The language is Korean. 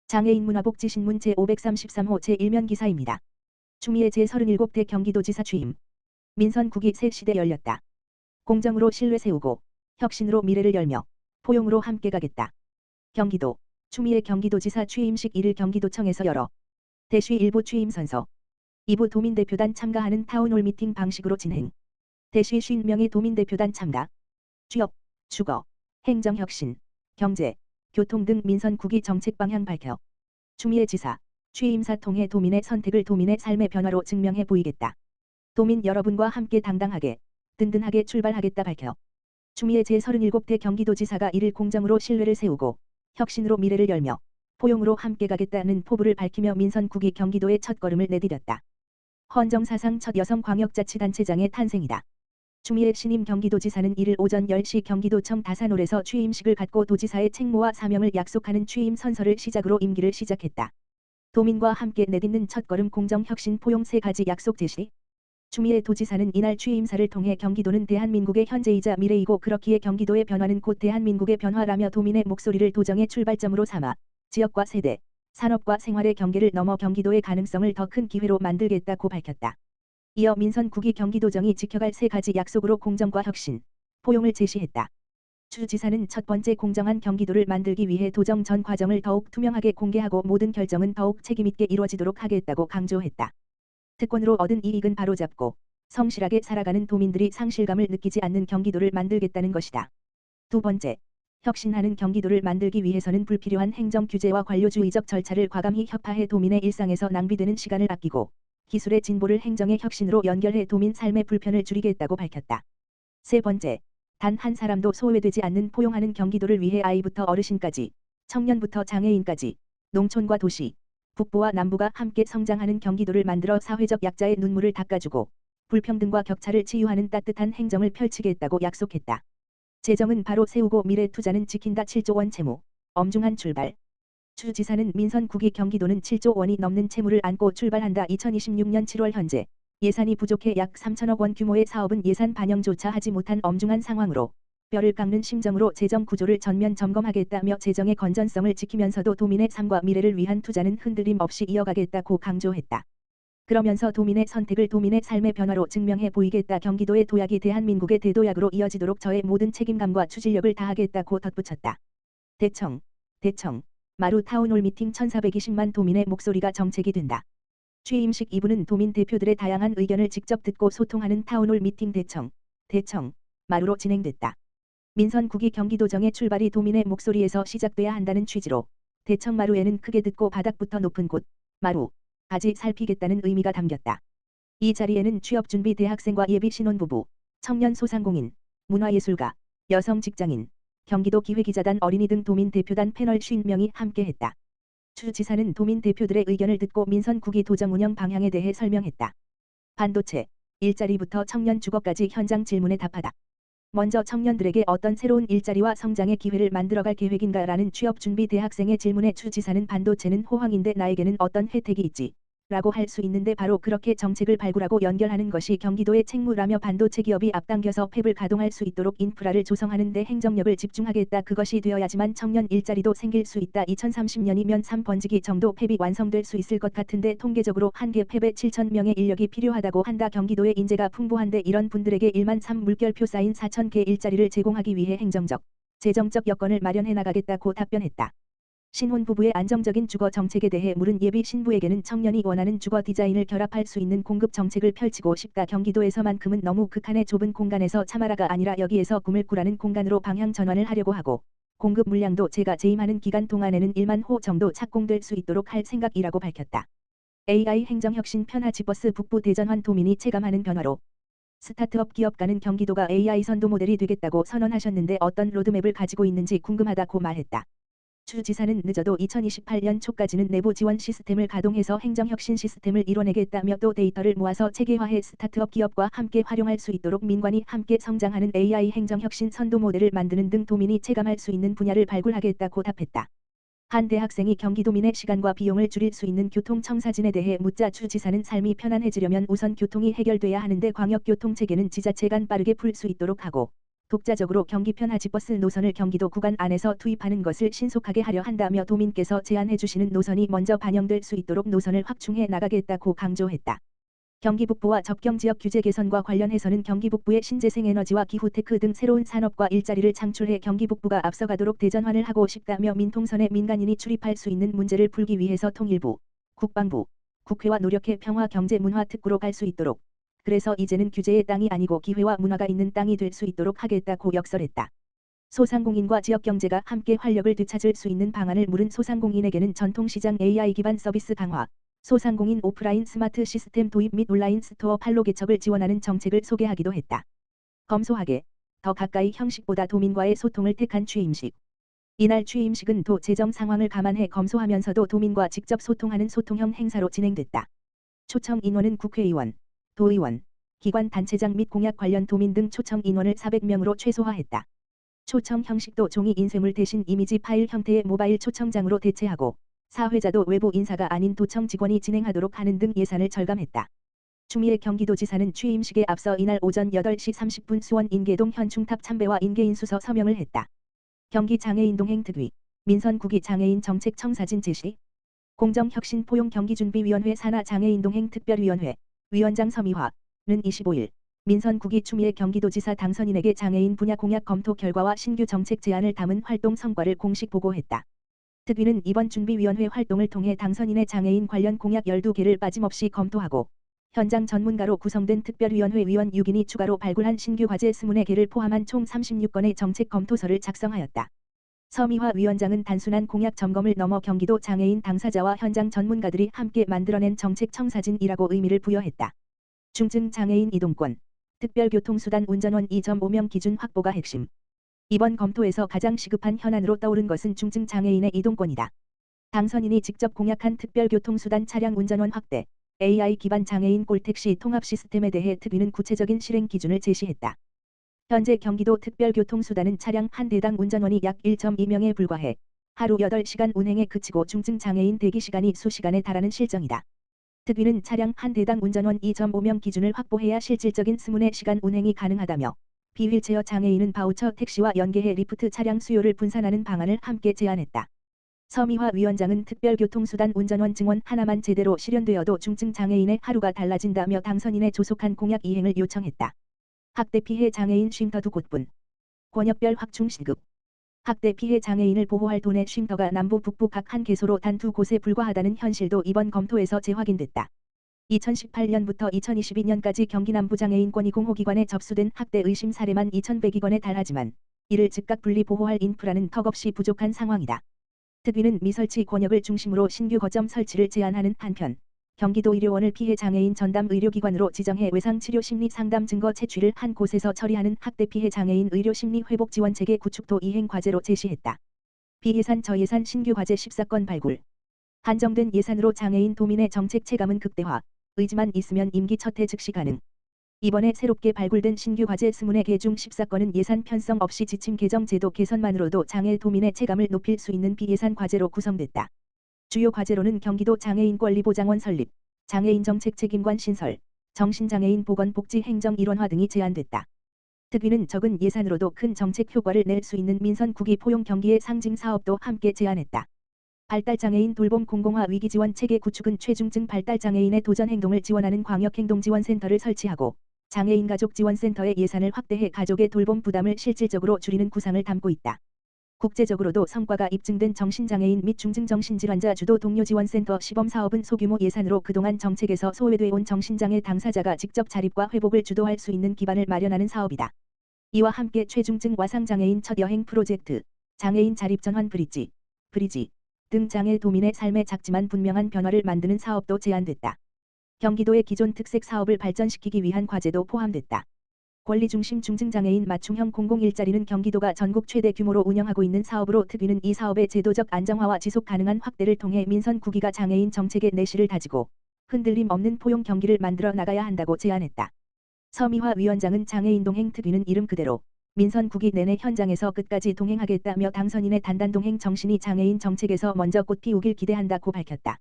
장애인 문화복지신문 제533호 제1면 기사입니다. 추미애 제37대 경기도지사 취임. 민선 9기 새 시대 열렸다. 공정으로 신뢰 세우고 혁신으로 미래를 열며 포용으로 함께 가겠다. 경기도 추미애 경기도지사 취임식 1일 경기도청에서 열어 대시 1부 취임 선서 2부 도민대표단 참가하는 타운홀 미팅 방식으로 진행. 대시 50명의 도민대표단 참가. 취업, 주거, 행정혁신, 경제, 교통 등 민선 9기 정책 방향 밝혀 추미애 지사 취임사 통해 도민의 선택을 도민의 삶의 변화로 증명해 보이겠다. 도민 여러분과 함께 당당하게 든든하게 출발하겠다 밝혀 추미애 제37대 경기도지사가 1일 공정으로 신뢰를 세우고 혁신으로 미래를 열며 포용으로 함께 가겠다는 포부를 밝히며 민선 9기 경기도의 첫걸음을 내디뎠다. 헌정사상 첫 여성 광역자치단체장의 탄생이다. 추미애 신임 경기도지사는 1일 오전 10시 경기도청 다산홀에서 취임식을 갖고 도지사의 책무와 사명을 약속하는 취임 선서를 시작으로 임기를 시작했다. 도민과 함께 내딛는 첫걸음 공정 혁신 포용 세 가지 약속 제시. 추미애 도지사는 이날 취임사를 통해 경기도는 대한민국의 현재이자 미래이고 그렇기에 경기도의 변화는 곧 대한민국의 변화라며 도민의 목소리를 도정의 출발점으로 삼아 지역과 세대, 산업과 생활의 경계를 넘어 경기도의 가능성을 더 큰 기회로 만들겠다고 밝혔다. 이어 민선 9기 경기도정이 지켜갈 세 가지 약속으로 공정과 혁신, 포용을 제시했다. 추 지사는 첫 번째 공정한 경기도를 만들기 위해 도정 전 과정을 더욱 투명하게 공개하고 모든 결정은 더욱 책임있게 이루어지도록 하겠다고 강조했다. 특권으로 얻은 이익은 바로잡고 성실하게 살아가는 도민들이 상실감을 느끼지 않는 경기도를 만들겠다는 것이다. 두 번째, 혁신하는 경기도를 만들기 위해서는 불필요한 행정 규제와 관료주의적 절차를 과감히 협파해 도민의 일상에서 낭비되는 시간을 아끼고 기술의 진보를 행정의 혁신으로 연결해 도민 삶의 불편을 줄이겠다고 밝혔다. 세 번째, 단 한 사람도 소외되지 않는 포용하는 경기도를 위해 아이부터 어르신까지, 청년부터 장애인까지, 농촌과 도시, 북부와 남부가 함께 성장하는 경기도를 만들어 사회적 약자의 눈물을 닦아주고 불평등과 격차를 치유하는 따뜻한 행정을 펼치겠다고 약속했다. 재정은 바로 세우고 미래 투자는 지킨다. 7조 원 채무, 엄중한 출발. 추 지사는 민선 9기 경기도는 7조 원이 넘는 채무를 안고 출발한다. 2026년 7월 현재 예산이 부족해 약 3천억 원 규모의 사업은 예산 반영조차 하지 못한 엄중한 상황으로 뼈를 깎는 심정으로 재정 구조를 전면 점검하겠다며 재정의 건전성을 지키면서도 도민의 삶과 미래를 위한 투자는 흔들림 없이 이어가겠다고 강조했다. 그러면서 도민의 선택을 도민의 삶의 변화로 증명해 보이겠다. 경기도의 도약이 대한민국의 대도약으로 이어지도록 저의 모든 책임감과 추진력을 다하겠다고 덧붙였다. 대청, 마루 타운홀 미팅 1420만 도민의 목소리가 정책이 된다. 취임식 2부는 도민 대표들의 다양한 의견을 직접 듣고 소통하는 타운홀 미팅 대청, 마루로 진행됐다. 민선 9기 경기도정의 출발이 도민의 목소리에서 시작돼야 한다는 취지로 대청 마루에는 크게 듣고 바닥부터 높은 곳, 마루까지 살피겠다는 의미가 담겼다. 이 자리에는 취업준비 대학생과 예비 신혼부부, 청년 소상공인, 문화예술가, 여성 직장인, 경기도 기회기자단 어린이 등 도민 대표단 패널 50명이 함께했다. 추 지사는 도민 대표들의 의견을 듣고 민선 9기 도정 운영 방향에 대해 설명했다. 반도체, 일자리부터 청년 주거까지 현장 질문에 답하다. 먼저 청년들에게 어떤 새로운 일자리와 성장의 기회를 만들어갈 계획인가라는 취업준비 대학생의 질문에 추 지사는 반도체는 호황인데 나에게는 어떤 혜택이 있지? 라고 할 수 있는데 바로 그렇게 정책을 발굴하고 연결하는 것이 경기도의 책무라며 반도체 기업이 앞당겨서 팹을 가동할 수 있도록 인프라를 조성하는 데 행정력을 집중하겠다. 그것이 되어야지만 청년 일자리도 생길 수 있다. 2030년이면 3번지기 정도 팹이 완성될 수 있을 것 같은데 통계적으로 한 개 팹에 7,000명의 인력이 필요하다고 한다. 경기도의 인재가 풍부한데 이런 분들에게 1만 3 물결표 쌓인 4,000개 일자리를 제공하기 위해 행정적, 재정적 여건을 마련해 나가겠다고 답변했다. 신혼부부의 안정적인 주거 정책에 대해 물은 예비 신부에게는 청년이 원하는 주거 디자인을 결합할 수 있는 공급 정책을 펼치고 싶다. 경기도에서만큼은 너무 극한의 좁은 공간에서 참아라가 아니라 여기에서 꿈을 꾸라는 공간으로 방향 전환을 하려고 하고 공급 물량도 제가 재임하는 기간 동안에는 1만 호 정도 착공될 수 있도록 할 생각이라고 밝혔다. AI 행정혁신 편하지버스 북부 대전환 도민이 체감하는 변화로 스타트업 기업가는 경기도가 AI 선도 모델이 되겠다고 선언하셨는데 어떤 로드맵을 가지고 있는지 궁금하다고 말했다. 추 지사는 늦어도 2028년 초까지는 내부 지원 시스템을 가동해서 행정혁신 시스템을 이뤄내겠다며 또 데이터를 모아서 체계화해 스타트업 기업과 함께 활용할 수 있도록 민관이 함께 성장하는 AI 행정혁신 선도 모델을 만드는 등 도민이 체감할 수 있는 분야를 발굴하겠다고 답했다. 한 대학생이 경기도민의 시간과 비용을 줄일 수 있는 교통청사진에 대해 묻자 추 지사는 삶이 편안해지려면 우선 교통이 해결돼야 하는데 광역교통체계는 지자체 간 빠르게 풀 수 있도록 하고 독자적으로 경기편 하지버스 노선을 경기도 구간 안에서 투입하는 것을 신속하게 하려 한다며 도민께서 제안해 주시는 노선이 먼저 반영될 수 있도록 노선을 확충해 나가겠다고 강조했다. 경기 북부와 접경지역 규제 개선과 관련해서는 경기 북부의 신재생에너지와 기후테크 등 새로운 산업과 일자리를 창출해 경기 북부가 앞서가도록 대전환을 하고 싶다며 민통선에 민간인이 출입할 수 있는 문제를 풀기 위해서 통일부, 국방부, 국회와 노력해 평화 경제 문화 특구로 갈 수 있도록, 그래서 이제는 규제의 땅이 아니고 기회와 문화가 있는 땅이 될 수 있도록 하겠다고 역설했다. 소상공인과 지역경제가 함께 활력을 되찾을 수 있는 방안을 물은 소상공인에게는 전통시장 AI 기반 서비스 강화, 소상공인 오프라인 스마트 시스템 도입 및 온라인 스토어 판로 개척을 지원하는 정책을 소개하기도 했다. 검소하게, 더 가까이 형식보다 도민과의 소통을 택한 취임식. 이날 취임식은 도 재정 상황을 감안해 검소하면서도 도민과 직접 소통하는 소통형 행사로 진행됐다. 초청 인원은 국회의원, 도의원, 기관 단체장 및 공약 관련 도민 등 초청 인원을 400명으로 최소화했다. 초청 형식도 종이 인쇄물 대신 이미지 파일 형태의 모바일 초청장으로 대체하고 사회자도 외부 인사가 아닌 도청 직원이 진행하도록 하는 등 예산을 절감했다. 추미애 경기도지사는 취임식에 앞서 이날 오전 8시 30분 수원 인계동 현충탑 참배와 인계인수서 서명을 했다. 경기 장애인 동행 특위, 민선 국위 장애인 정책 청사진 제시, 공정혁신 포용 경기준비위원회 산하 장애인 동행 특별위원회, 위원장 서미화는 25일 민선 국위 추미애 경기도지사 당선인에게 장애인 분야 공약 검토 결과와 신규 정책 제안을 담은 활동 성과를 공식 보고했다. 특위는 이번 준비위원회 활동을 통해 당선인의 장애인 관련 공약 12개를 빠짐없이 검토하고 현장 전문가로 구성된 특별위원회 위원 6인이 추가로 발굴한 신규 과제 24개를 포함한 총 36건의 정책 검토서를 작성하였다. 서미화 위원장은 단순한 공약 점검을 넘어 경기도 장애인 당사자와 현장 전문가들이 함께 만들어낸 정책 청사진이라고 의미를 부여했다. 중증 장애인 이동권, 특별교통수단 운전원 2.5명 기준 확보가 핵심. 이번 검토에서 가장 시급한 현안으로 떠오른 것은 중증 장애인의 이동권이다. 당선인이 직접 공약한 특별교통수단 차량 운전원 확대, AI 기반 장애인 꼴택시 통합 시스템에 대해 특위는 구체적인 실행 기준을 제시했다. 현재 경기도 특별교통수단은 차량 한 대당 운전원이 약 1.2명에 불과해 하루 8시간 운행에 그치고 중증 장애인 대기 시간이 수시간에 달하는 실정이다. 특위는 차량 한 대당 운전원 2.5명 기준을 확보해야 실질적인 스문의 시간 운행이 가능하다며 비휠체어 장애인은 바우처 택시와 연계해 리프트 차량 수요를 분산하는 방안을 함께 제안했다. 서미화 위원장은 특별교통수단 운전원 증원 하나만 제대로 실현되어도 중증 장애인의 하루가 달라진다며 당선인의 조속한 공약 이행을 요청했다. 학대 피해 장애인 쉼터 2곳분. 권역별 확충 신급. 학대 피해 장애인을 보호할 도내 쉼터가 남부 북부 각 한 개소로 단 2곳에 불과하다는 현실도 이번 검토에서 재확인됐다. 2018년부터 2022년까지 경기 남부 장애인권익 공호기관에 접수된 학대 의심 사례만 2,100여 건에 달하지만 이를 즉각 분리 보호할 인프라는 턱없이 부족한 상황이다. 특위는 미설치 권역을 중심으로 신규 거점 설치를 제안하는 한편 경기도 의료원을 피해 장애인 전담 의료기관으로 지정해 외상치료 심리 상담 증거 채취를 한 곳에서 처리하는 학대 피해 장애인 의료 심리 회복 지원 체계 구축도 이행 과제로 제시했다. 비예산 저예산 신규 과제 14건 발굴. 한정된 예산으로 장애인 도민의 정책 체감은 극대화. 의지만 있으면 임기 첫 해 즉시 가능. 이번에 새롭게 발굴된 신규 과제 20개 중 14건은 예산 편성 없이 지침 개정 제도 개선만으로도 장애 도민의 체감을 높일 수 있는 비예산 과제로 구성됐다. 주요 과제로는 경기도 장애인권리보장원 설립, 장애인 정책 책임관 신설, 정신장애인 보건복지 행정 일원화 등이 제안됐다. 특위는 적은 예산으로도 큰 정책 효과를 낼 수 있는 민선 국위 포용 경기의 상징 사업도 함께 제안했다. 발달장애인 돌봄 공공화 위기지원 체계 구축은 최중증 발달장애인의 도전행동을 지원하는 광역행동지원센터를 설치하고 장애인 가족지원센터의 예산을 확대해 가족의 돌봄 부담을 실질적으로 줄이는 구상을 담고 있다. 국제적으로도 성과가 입증된 정신장애인 및 중증정신질환자 주도 동료지원센터 시범사업은 소규모 예산으로 그동안 정책에서 소외돼 온 정신장애 당사자가 직접 자립과 회복을 주도할 수 있는 기반을 마련하는 사업이다. 이와 함께 최중증 와상장애인 첫 여행 프로젝트, 장애인 자립전환 브리지 등 장애 도민의 삶에 작지만 분명한 변화를 만드는 사업도 제안됐다. 경기도의 기존 특색 사업을 발전시키기 위한 과제도 포함됐다. 권리중심 중증장애인 맞춤형 공공일자리는 경기도가 전국 최대 규모로 운영하고 있는 사업으로 특위는 이 사업의 제도적 안정화와 지속 가능한 확대를 통해 민선 국위가 장애인 정책의 내실을 다지고 흔들림 없는 포용 경기를 만들어 나가야 한다고 제안했다. 서미화 위원장은 장애인 동행 특위는 이름 그대로 민선 국위 내내 현장에서 끝까지 동행하겠다며 당선인의 단단 동행 정신이 장애인 정책에서 먼저 꽃 피우길 기대한다고 밝혔다.